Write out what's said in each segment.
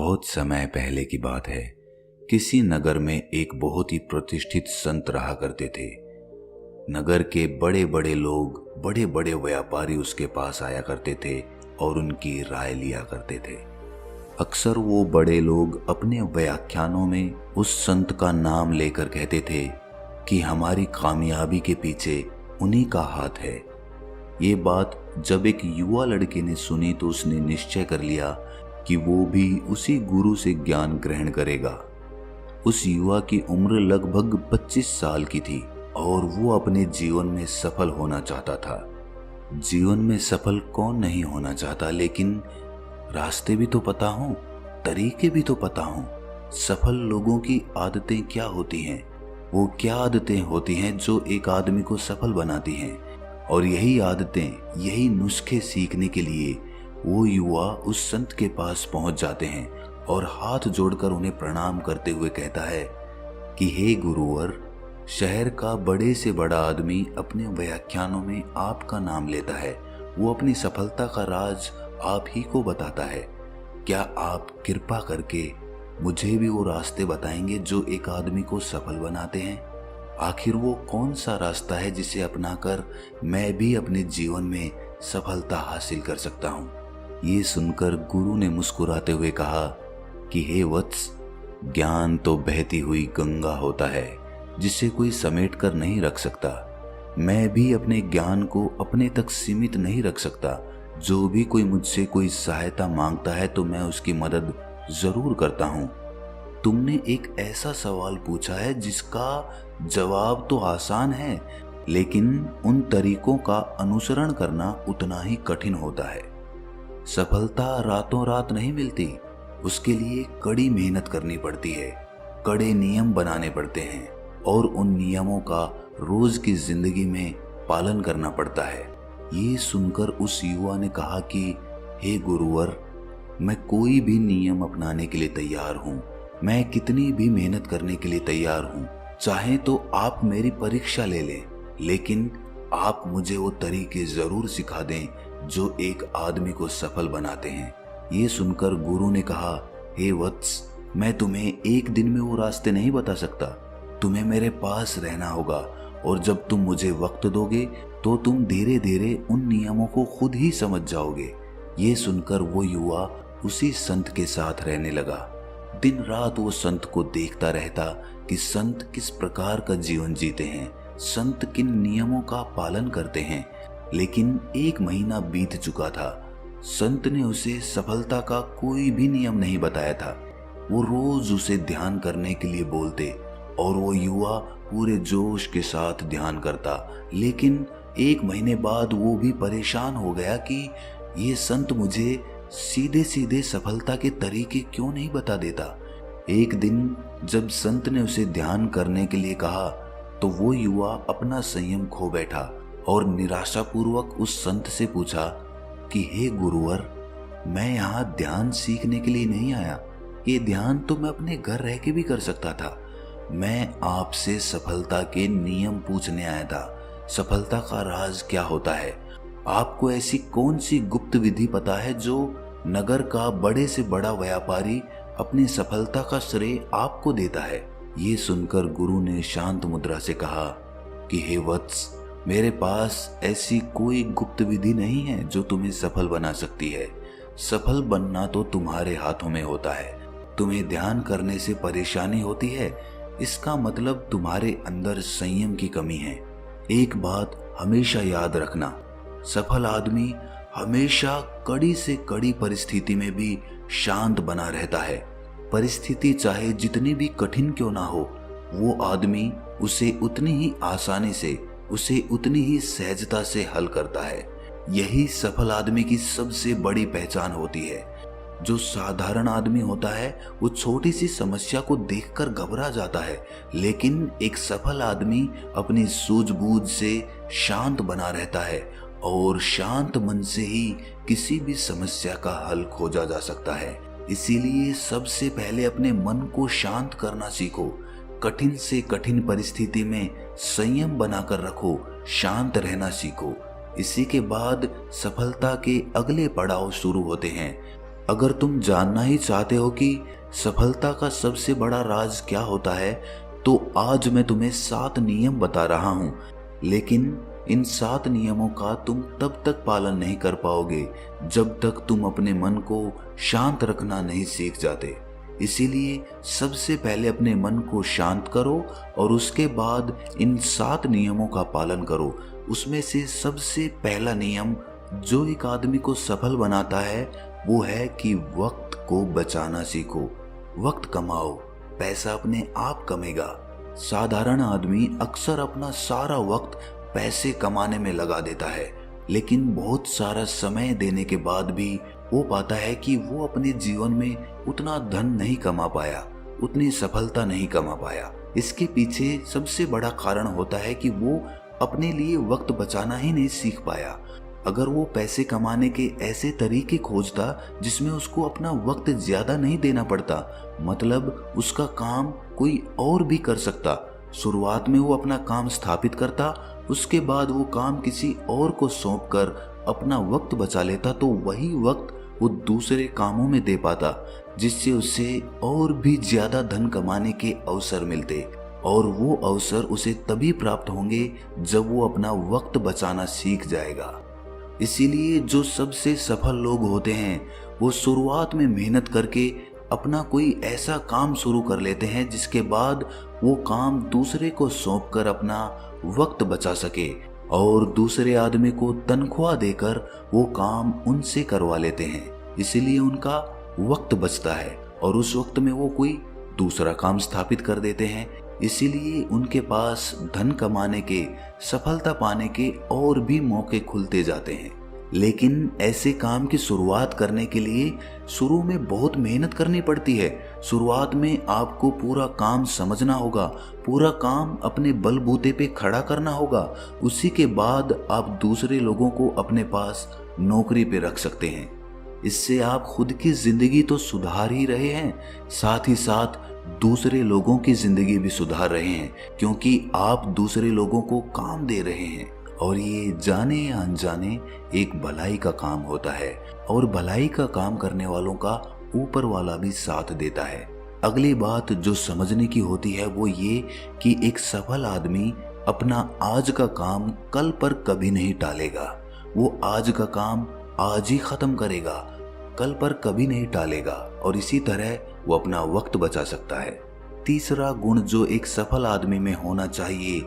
बहुत समय पहले की बात है। किसी नगर में एक बहुत ही प्रतिष्ठित संत रहा करते थे। नगर के बड़े बड़े लोग, बड़े बड़े व्यापारी उसके पास आया करते थे और उनकी राय लिया करते थे। अक्सर वो बड़े लोग अपने व्याख्यानों में उस संत का नाम लेकर कहते थे कि हमारी कामयाबी के पीछे उन्हीं का हाथ है। ये बात जब एक युवा लड़के ने सुनी तो उसने निश्चय कर लिया कि वो भी उसी गुरु से ज्ञान ग्रहण करेगा। उस युवा की उम्र लगभग 25 साल की थी और वो अपने जीवन में सफल होना चाहता था। जीवन में सफल कौन नहीं होना चाहता, लेकिन रास्ते भी तो पता हों, तरीके भी तो पता हों। सफल लोगों की आदतें क्या होती हैं, वो क्या आदतें होती हैं जो एक आदमी को सफल बनाती हैं। और यही आदतें, यही नुस्खे सीखने के लिए वो युवा उस संत के पास पहुंच जाते हैं और हाथ जोड़कर उन्हें प्रणाम करते हुए कहता है कि हे गुरुवर, शहर का बड़े से बड़ा आदमी अपने व्याख्यानों में आपका नाम लेता है। वो अपनी सफलता का राज आप ही को बताता है। क्या आप कृपा करके मुझे भी वो रास्ते बताएंगे जो एक आदमी को सफल बनाते हैं? आखिर वो कौन सा रास्ता है जिसे अपनाकर मैं भी अपने जीवन में सफलता हासिल कर सकता हूँ? ये सुनकर गुरु ने मुस्कुराते हुए कहा कि हे वत्स, ज्ञान तो बहती हुई गंगा होता है जिसे कोई समेट कर नहीं रख सकता। मैं भी अपने ज्ञान को अपने तक सीमित नहीं रख सकता। जो भी कोई मुझसे कोई सहायता मांगता है तो मैं उसकी मदद जरूर करता हूँ। तुमने एक ऐसा सवाल पूछा है जिसका जवाब तो आसान है, लेकिन उन तरीकों का अनुसरण करना उतना ही कठिन होता है। सफलता रातों रात नहीं मिलती, उसके लिए कड़ी मेहनत करनी पड़ती है, कड़े नियम बनाने पड़ते हैं और उन नियमों का रोज की जिंदगी में पालन करना पड़ता है। ये सुनकर उस युवा ने कहा कि हे गुरुवर, मैं कोई भी नियम अपनाने के लिए तैयार हूँ। मैं कितनी भी मेहनत करने के लिए तैयार हूँ। चाहे तो आप मेरी परीक्षा ले लें, लेकिन आप मुझे वो तरीके जरूर सिखा दें जो एक आदमी को सफल बनाते हैं। ये सुनकर गुरु ने कहा, हे वत्स, मैं तुम्हें एक दिन में वो रास्ते नहीं बता सकता। तुम्हें मेरे पास रहना होगा और जब तुम मुझे वक्त दोगे तो तुम धीरे धीरे उन नियमों को खुद ही समझ जाओगे। ये सुनकर वो युवा उसी संत के साथ रहने लगा। दिन रात वो संत को देखता रहता कि संत किस प्रकार का जीवन जीते हैं, संत किन नियमों का पालन करते हैं। लेकिन 1 महीना बीत चुका था। संत ने उसे सफलता का कोई भी नियम नहीं बताया था। वो रोज उसे ध्यान करने के लिए बोलते और वो युवा पूरे जोश के साथ ध्यान करता। लेकिन 1 महीने बाद वो भी परेशान हो गया कि ये संत मुझे सीधे सीधे सफलता के तरीके क्यों नहीं बता देता। एक दिन जब संत ने उसे ध्यान करने के लिए कहा तो वो युवा अपना संयम खो बैठा और निराशापूर्वक उस संत से पूछा कि हे गुरुवर, मैं यहाँ ध्यान सीखने के लिए नहीं आया। ये ध्यान तो मैं अपने घर रह के भी कर सकता था। मैं आपसे सफलता के नियम पूछने आया था। सफलता का राज क्या होता है? आपको ऐसी कौन सी गुप्त विधि पता है जो नगर का बड़े से बड़ा व्यापारी अपनी सफलता का श्रेय आपको देता है? ये सुनकर गुरु ने शांत मुद्रा से कहा कि हे वत्स, मेरे पास ऐसी कोई गुप्त विधि नहीं है जो तुम्हें सफल बना सकती है। सफल बनना तो तुम्हारे हाथों में होता है। तुम्हें ध्यान करने से परेशानी होती है, इसका मतलब तुम्हारे अंदर संयम की कमी है। एक बात हमेशा याद रखना, सफल आदमी हमेशा कड़ी से कड़ी परिस्थिति में भी शांत बना रहता है। परिस्थिति चाहे जितनी भी कठिन क्यों ना हो, वो आदमी उसे उतनी ही आसानी से, उसे उतनी ही सहजता से हल करता है। यही सफल आदमी की सबसे बड़ी पहचान होती है। जो साधारण आदमी होता है वो छोटी सी समस्या को देखकर घबरा जाता है, लेकिन एक सफल आदमी अपनी सूझबूझ से शांत बना रहता है और शांत मन से ही किसी भी समस्या का हल खोजा जा सकता है। इसीलिए सबसे पहले अपने मन को शांत करना सीखो। कठिन से कठिन परिस्थिति में संयम बनाकर रखो, शांत रहना सीखो। इसी के बाद सफलता के अगले पड़ाव शुरू होते हैं। अगर तुम जानना ही चाहते हो कि सफलता का सबसे बड़ा राज क्या होता है, तो आज मैं तुम्हें 7 नियम बता रहा हूं। लेकिन इन 7 नियमों का तुम तब तक पालन नहीं कर पाओगे जब तक तुम अपने मन को शांत रखना नहीं सीख जाते। इसीलिए सबसे पहले अपने मन को शांत करो और उसके बाद इन 7 नियमों का पालन करो। उसमें से सबसे पहला नियम जो एक आदमी को सफल बनाता है वो है कि वक्त को बचाना सीखो। वक्त कमाओ, पैसा अपने आप कमेगा। साधारण आदमी अक्सर अपना सारा वक्त पैसे कमाने में लगा देता है, लेकिन बहुत सारा समय देने के बाद भी वो पाता है कि वो अपने जीवन में उतना धन नहीं कमा पाया, उतनी सफलता नहीं कमा पाया। इसके पीछे सबसे बड़ा कारण होता है कि वो अपने लिए वक्त बचाना ही नहीं सीख पाया। अगर वो पैसे कमाने के ऐसे तरीके खोजता जिसमें उसको अपना वक्त ज्यादा नहीं देना पड़ता, मतलब उसका काम कोई और भी कर सकता। शुरुआत में वो अपना काम स्थापित करता, उसके बाद वो काम किसी और को सौंपकर अपना वक्त बचा लेता, तो वही वक्त वो दूसरे कामों में दे पाता, जिससे उसे और भी ज्यादा धन कमाने के अवसर मिलते। और वो अवसर उसे तभी प्राप्त होंगे जब वो अपना वक्त बचाना सीख जाएगा। इसीलिए जो सबसे सफल लोग होते हैं वो शुरुआत में मेहनत करके अपना कोई ऐसा काम शुरू कर लेते हैं जिसके बाद वो काम दूसरे को सौंपकर अपना वक्त बचा सके और दूसरे आदमी को तनख्वाह देकर वो काम उनसे करवा लेते हैं। इसीलिए उनका वक्त बचता है और उस वक्त में वो कोई दूसरा काम स्थापित कर देते हैं। इसीलिए उनके पास धन कमाने के, सफलता पाने के और भी मौके खुलते जाते हैं। लेकिन ऐसे काम की शुरुआत करने के लिए शुरू में बहुत मेहनत करनी पड़ती है। शुरुआत में आपको पूरा काम समझना होगा, पूरा काम अपने बलबूते पे खड़ा करना होगा। उसी के बाद आप दूसरे लोगों को अपने पास नौकरी पे रख सकते हैं। इससे आप खुद की जिंदगी तो सुधार ही रहे हैं, साथ ही साथ दूसरे लोगों की जिंदगी भी सुधार रहे हैं, क्योंकि आप दूसरे लोगों को काम दे रहे हैं। और ये जाने या अनजाने एक भलाई का काम होता है, और भलाई का काम करने वालों का ऊपर वाला भी साथ देता है। अगली बात जो समझने की होती है वो ये कि एक सफल आदमी अपना आज का काम कल पर कभी नहीं टालेगा। वो आज का काम आज ही खत्म करेगा, कल पर कभी नहीं टालेगा, और इसी तरह वो अपना वक्त बचा सकता है। तीसरा गुण जो एक सफल आदमी में होना चाहिए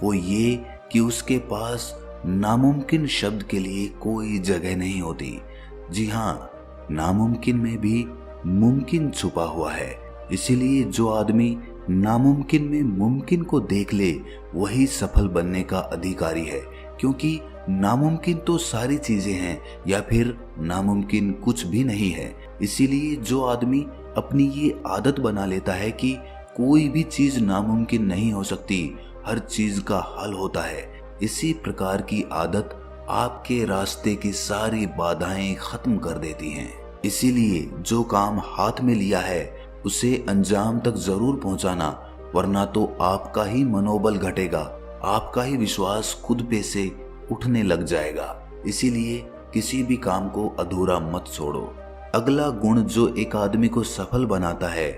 वो ये कि उसके पास नामुमकिन शब्द के लिए कोई जगह नहीं होती। जी हाँ, नामुमकिन में भी मुमकिन छुपा हुआ है। इसीलिए जो आदमी नामुमकिन में मुमकिन को देख ले वही सफल बनने का अधिकारी है, क्योंकि नामुमकिन तो सारी चीजें हैं या फिर नामुमकिन कुछ भी नहीं है। इसीलिए जो आदमी अपनी ये आदत बना लेता है कि कोई भी चीज नामुमकिन नहीं हो सकती, हर चीज का हल होता है, इसी प्रकार की आदत आपके रास्ते की सारी बाधाएं खत्म कर देती हैं। इसीलिए जो काम हाथ में लिया है उसे अंजाम तक जरूर पहुंचाना, वरना तो आपका ही मनोबल घटेगा, आपका ही विश्वास खुद पे से उठने लग जाएगा। इसीलिए किसी भी काम को अधूरा मत छोड़ो। अगला गुण जो एक आदमी को सफल बनाता है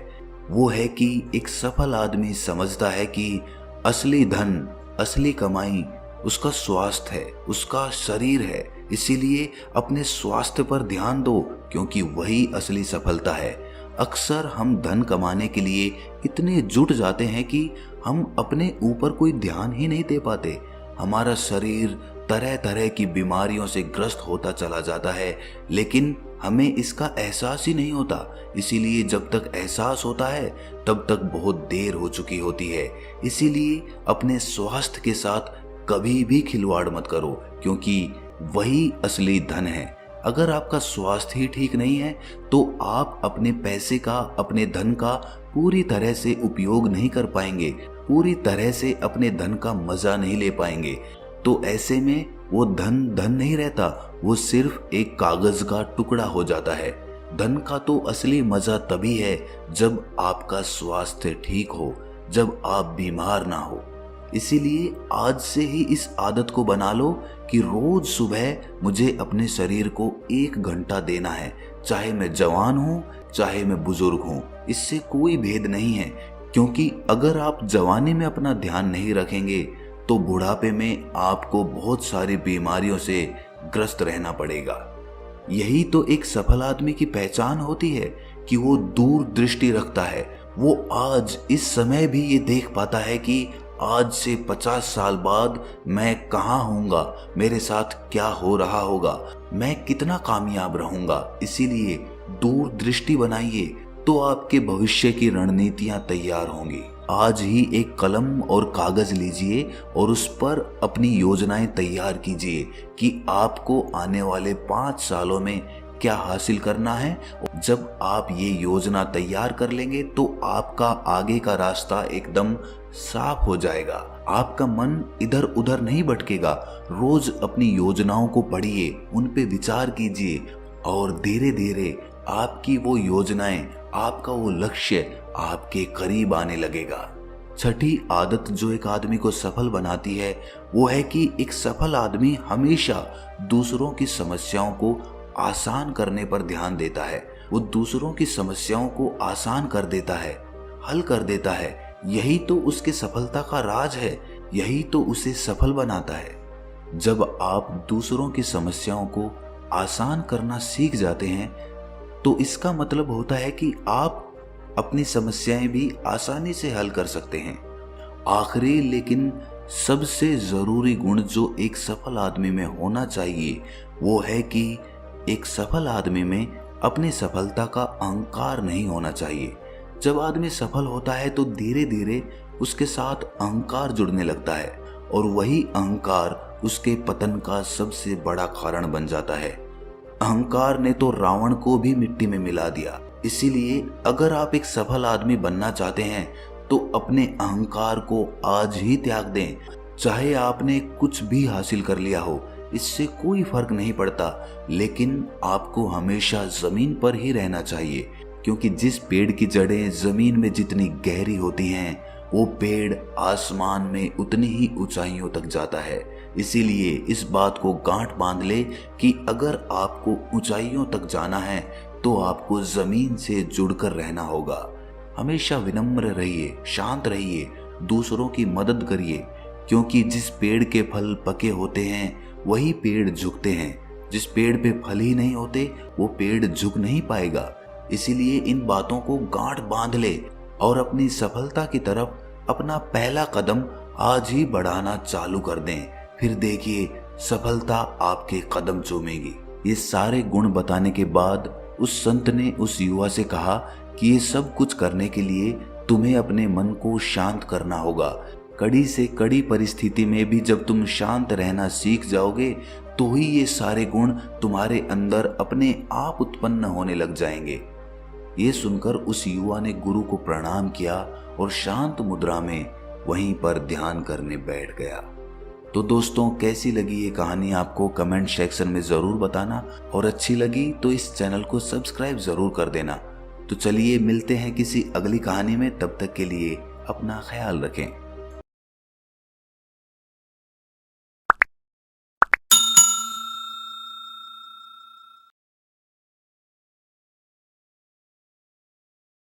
वो है कि एक सफल आदमी समझता है कि असली धन, असली कमाई उसका स्वास्थ्य है, उसका शरीर है। इसीलिए अपने स्वास्थ्य पर ध्यान दो, क्योंकि वही असली सफलता है। अक्सर हम धन कमाने के लिए इतने जुट जाते हैं कि हम अपने ऊपर कोई ध्यान ही नहीं दे पाते। हमारा शरीर तरह तरह की बीमारियों से ग्रस्त होता चला जाता है, लेकिन हमें इसका एहसास ही नहीं होता। इसीलिए जब तक एहसास होता है तब तक बहुत देर हो चुकी होती है। इसीलिए अपने स्वास्थ्य के साथ कभी भी खिलवाड़ मत करो, क्योंकि वही असली धन है। अगर आपका स्वास्थ्य ही ठीक नहीं है तो आप अपने पैसे का, अपने धन का पूरी तरह से उपयोग नहीं कर पाएंगे, पूरी तरह से अपने धन का मजा नहीं ले पाएंगे। तो ऐसे में वो धन धन नहीं रहता, वो सिर्फ एक कागज का टुकड़ा हो जाता है। धन का तो असली मजा तभी है जब आपका स्वास्थ्य ठीक हो, जब आप बीमार ना हो। इसीलिए आज से ही इस आदत को बना लो कि रोज सुबह मुझे अपने शरीर को 1 घंटा देना है, चाहे मैं जवान हूं चाहे मैं बुजुर्ग हूं, इससे कोई भेद नहीं है। क्योंकि अगर आप जवानी में अपना ध्यान नहीं रखेंगे तो बुढ़ापे में आपको बहुत सारी बीमारियों से ग्रस्त रहना पड़ेगा। यही तो एक सफल आदमी की पहचान होती है कि वो दूर दृष्टि रखता है। वो आज इस समय भी ये देख पाता है कि आज से 50 साल बाद मैं कहाँ होऊंगा, मेरे साथ क्या हो रहा होगा, मैं कितना कामयाब रहूंगा। इसीलिए दूर दृष्टि बनाइए तो आपके भविष्य की रणनीतियां तैयार होंगी। आज ही एक कलम और कागज लीजिए और उस पर अपनी योजनाएं तैयार कीजिए कि आपको आने वाले 5 सालों में क्या हासिल करना है। जब आप ये योजना तैयार कर लेंगे तो आपका आगे का रास्ता एकदम साफ हो जाएगा। आपका मन इधर उधर नहीं भटकेगा। रोज अपनी योजनाओं को पढ़िए, उन पे विचार कीजिए और धीरे धीरे आपकी वो योजनाएं, आपका वो लक्ष्य आपके करीब आने लगेगा। छठी आदत जो एक आदमी को सफल बनाती है वो है कि एक सफल आदमी हमेशा दूसरों की समस्याओं को आसान करने पर ध्यान देता है। वो दूसरों की समस्याओं को आसान कर देता है, हल कर देता है। यही तो उसके सफलता का राज है, यही तो उसे सफल बनाता है। जब आप दूसरों की समस्याओं को आसान करना सीख जाते हैं तो इसका मतलब होता है कि आप अपनी समस्याएं भी आसानी से हल कर सकते हैं। आखिरी लेकिन सबसे जरूरी गुण जो एक सफल आदमी में होना चाहिए वो है कि एक सफल आदमी में अपनी सफलता का अहंकार नहीं होना चाहिए। जब आदमी सफल होता है तो धीरे धीरे उसके साथ अहंकार जुड़ने लगता है और वही अहंकार उसके पतन का सबसे बड़ा कारण बन जाता है। अहंकार ने तो रावण को भी मिट्टी में मिला दिया। इसीलिए अगर आप एक सफल आदमी बनना चाहते हैं तो अपने अहंकार को आज ही त्याग दें। चाहे आपने कुछ भी हासिल कर लिया हो, इससे कोई फर्क नहीं पड़ता, लेकिन आपको हमेशा जमीन पर ही रहना चाहिए। क्योंकि जिस पेड़ की जड़ें जमीन में जितनी गहरी होती हैं वो पेड़ आसमान में उतनी ही ऊंचाइयों तक जाता है। इसीलिए इस बात को गांठ बांध ले कि अगर आपको ऊंचाइयों तक जाना है तो आपको जमीन से जुड़कर रहना होगा। हमेशा विनम्र रहिए, शांत रहिए, दूसरों की मदद करिए। क्योंकि जिस पेड़ के फल पके होते हैं वही पेड़ झुकते हैं। जिस पेड़ पे फल ही नहीं होते वो पेड़ झुक नहीं पाएगा। इसीलिए इन बातों को गांठ बांध ले और अपनी सफलता की तरफ अपना पहला कदम आज ही बढ़ाना चालू कर दें। फिर देखिए सफलता आपके कदम चूमेगी। ये सारे गुण बताने के बाद उस संत ने उस युवा से कहा कि ये सब कुछ करने के लिए तुम्हें अपने मन को शांत करना होगा। कड़ी से कड़ी परिस्थिति में भी जब तुम शांत रहना सीख जाओगे तो ही ये सारे गुण तुम्हारे अंदर अपने आप उत्पन्न होने लग जाएंगे। ये सुनकर उस युवा ने गुरु को प्रणाम किया और शांत मुद्रा में वहीं पर ध्यान करने बैठ गया। तो दोस्तों, कैसी लगी ये कहानी आपको कमेंट सेक्शन में जरूर बताना और अच्छी लगी तो इस चैनल को सब्सक्राइब जरूर कर देना। तो चलिए मिलते हैं किसी अगली कहानी में, तब तक के लिए अपना ख्याल रखें।